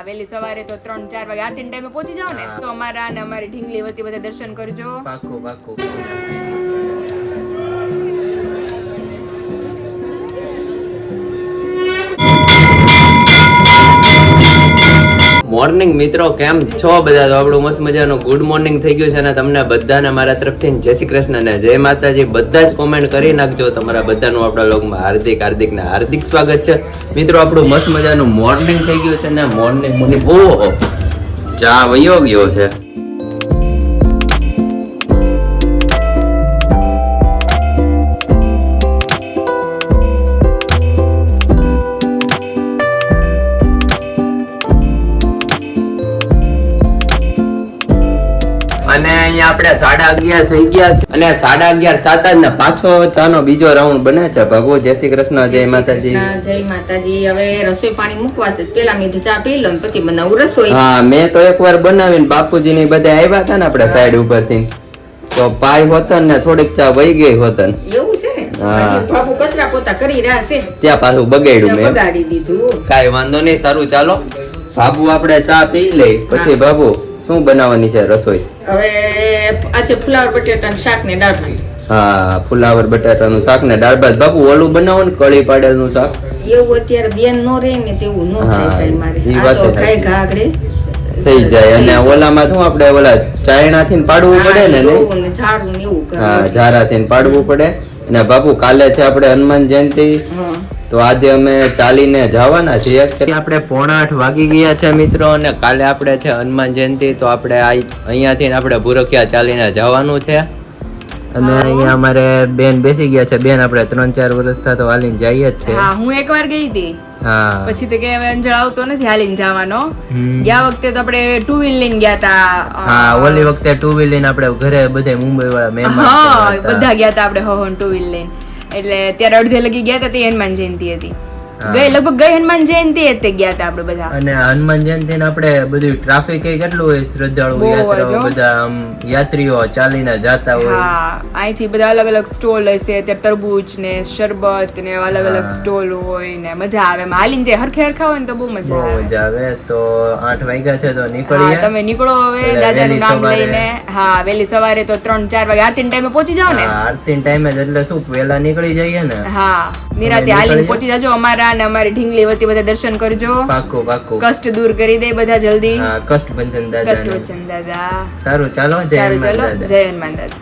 વેલી સવારે તો 3-4 વાગે આરતી ટાઈમે પહોંચી જાવ ને તો અમારા અને અમારી ઢીંગલી વતી બધા દર્શન કરજો. પાક્કું પાક્કું. મોર્નિંગ મિત્રો, કેમ છો બધા? તો આપણું મસ્ત મજાનું ગુડ મોર્નિંગ થઈ ગયું છે અને તમને બધાને મારા તરફથી જય શ્રી કૃષ્ણ ને જય માતાજી. બધા જ કોમેન્ટ કરી નાખજો. તમારા બધાનું આપણા લોગમાં હાર્દિક ને હાર્દિક સ્વાગત છે. મિત્રો આપણું મસ્ત મજાનું મોર્નિંગ થઈ ગયું છે ને મોર્નિંગ મુની બહુ ચા વયો ગયો છે. અને અહીંયા આપણે 11:30 થઈ ગયા છે અને 11:30 થતા જ ને પાછો ચાનો બીજો રાઉન્ડ બને છે. ભગવો જય શ્રી કૃષ્ણ, જય માતાજી. જય માતાજી. હવે રસોઈ પાણી મૂકવાશે, પેલા મેં ચા પી લો પછી બનાવું રસોઈ. હા, મેં તો એકવાર બનાવીને બાપુજી ની બધા આવ્યા હતા ને આપણે સાઈડ ઉપરથી, તો પાય હોતન ને થોડીક ચા વહી ગઈ હોતન. એવું છે ને? બાપુ કચરા પોતા કરી રહ્યા છે, ત્યાં પાછું બગાડ્યું મેં. બગાડી દીધું. કાઈ વાંધો નહીં, સારું ચાલો બાબુ આપણે ચા પી લઈ પછી બાબુ શું બનાવવાની છે રસોઈ? હવે આજે ફુલાવર બટેટાનું શાક ને દાળ ભાત. હા, ફુલાવર બટાટાનું શાક ને દાળ ભાત. બાપુ ઓલું બનાવો ને કળી પાડેલું શાક. એવું અત્યારે બેન નો રહે ને તેવું નો થાય કઈ મારે. આ તો ખાઈ ઘાગડે થઈ જાય. અને ઓલામાં શું આપણે ઓલા ચાયણા થી પાડવું પડે ને, ઝાડું ને એવું. હા, ઝારા થી પાડવું પડે. અને બાપુ કાલે છે આપણે હનુમાન જયંતિ, તો આજે અમે ચાલીને જવાના છીએ. આપણે 7:45 વાગી ગયા છે મિત્રો, અને કાલે આપણે છે હનુમાન જયંતિ, તો આપણે અહીંયાથી આપણે ભૂરખિયા ચાલીને જવાનું છે. અને અહીંયા અમારે બેન બેસી ગયા છે. બેન આપણે 3-4 વર્ષથી તો હાલીને જઈએ જ છે. હા, હું એકવાર ગઈ હતી. હા, પછી તો કે હવે અંજળ આવતો નથી હાલીને જવાનો. ગયા વખતે તો આપણે 2 વ્હીલ લઈને ગયા હતા. હા, ઓલી વખતે 2 વ્હીલ લઈને આપણે ઘરે બધા મુંબઈ વાળા મહેમાન બધા ગયા હતા આપણે 2 વ્હીલ લઈને. એટલે ત્યારે અડધે લગી ગયા હતા, તે હનુમાન જયંતિ હતી. લગભગ ગઈ હનુમાન જયંતિ જ ગયા હતા આપણે બધા. અને હનુમાન જયંતિ ને આપણે બધું ટ્રાફિક કેટલું હોય, શ્રદ્ધાળુ યાત્રાઓ બધા આમ યાત્રીઓ ચાલીને જતા હોય. હા, અહીંથી બધા અલગ અલગ સ્ટોલ હશે. અત્યારે તરબૂચ ને શરબત ને અલગ અલગ સ્ટોલ હોય ને મજા આવે. હાલીને જે હરખે હરખા હોય ને તો બહુ મજા આવે. તો 8 વાગ્યા છે તો નીકળીએ. તમે નીકળો હવે દાદાનું નામ લઈને. હા, વેલી સવારે તો 3-4 વાગે આરતી ટાઈમે પહોંચી જાવ ને. આરતી ટાઈમે એટલે શું વહેલા નીકળી જઈએ ને. હા, નિરાતે હાલીને પહોંચી જાજો. અમારા અને અમારી ઢીંગલી વતી બધા દર્શન કરજો. પાક્કું પાક્કું. કષ્ટ દૂર કરી દે બધા જલ્દી. હા, કષ્ટભંજન દાદા. કષ્ટભંજન દાદા. સારું ચાલો, જય હનુમાન દાદા. જય હનુમાન દાદા.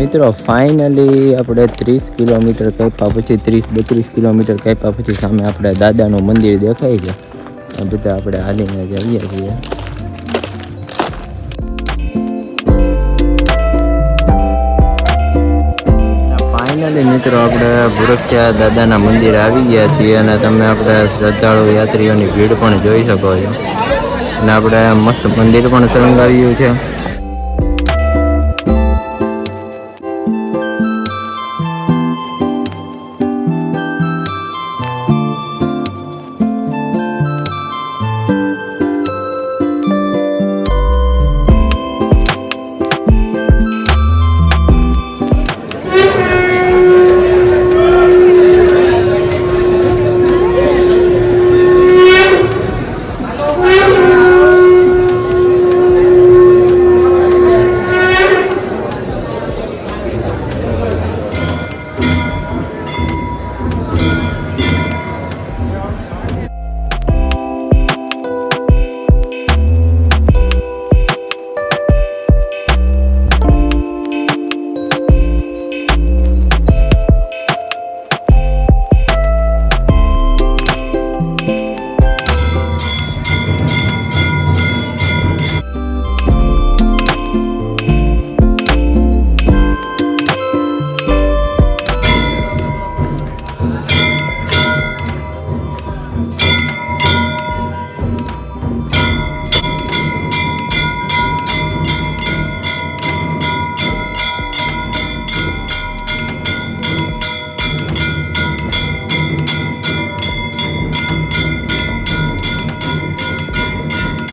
મિત્રો ફાઇનલી આપણે 30 કિલોમીટર કાપ્યા પછી 30-32 કિલોમીટર કાપ્યા પછી સામે આપણે દાદાનું મંદિર દેખાય છે. બધા આપણે હાલીને જઈએ છીએ. ફાઇનલી મિત્રો આપણે ભૂરખિયા દાદાના મંદિર આવી ગયા છીએ અને તમે આપણે શ્રદ્ધાળુ યાત્રીઓની ભીડ પણ જોઈ શકો છો. અને આપણે મસ્ત મંદિર પણ શણગાવ્યું છે.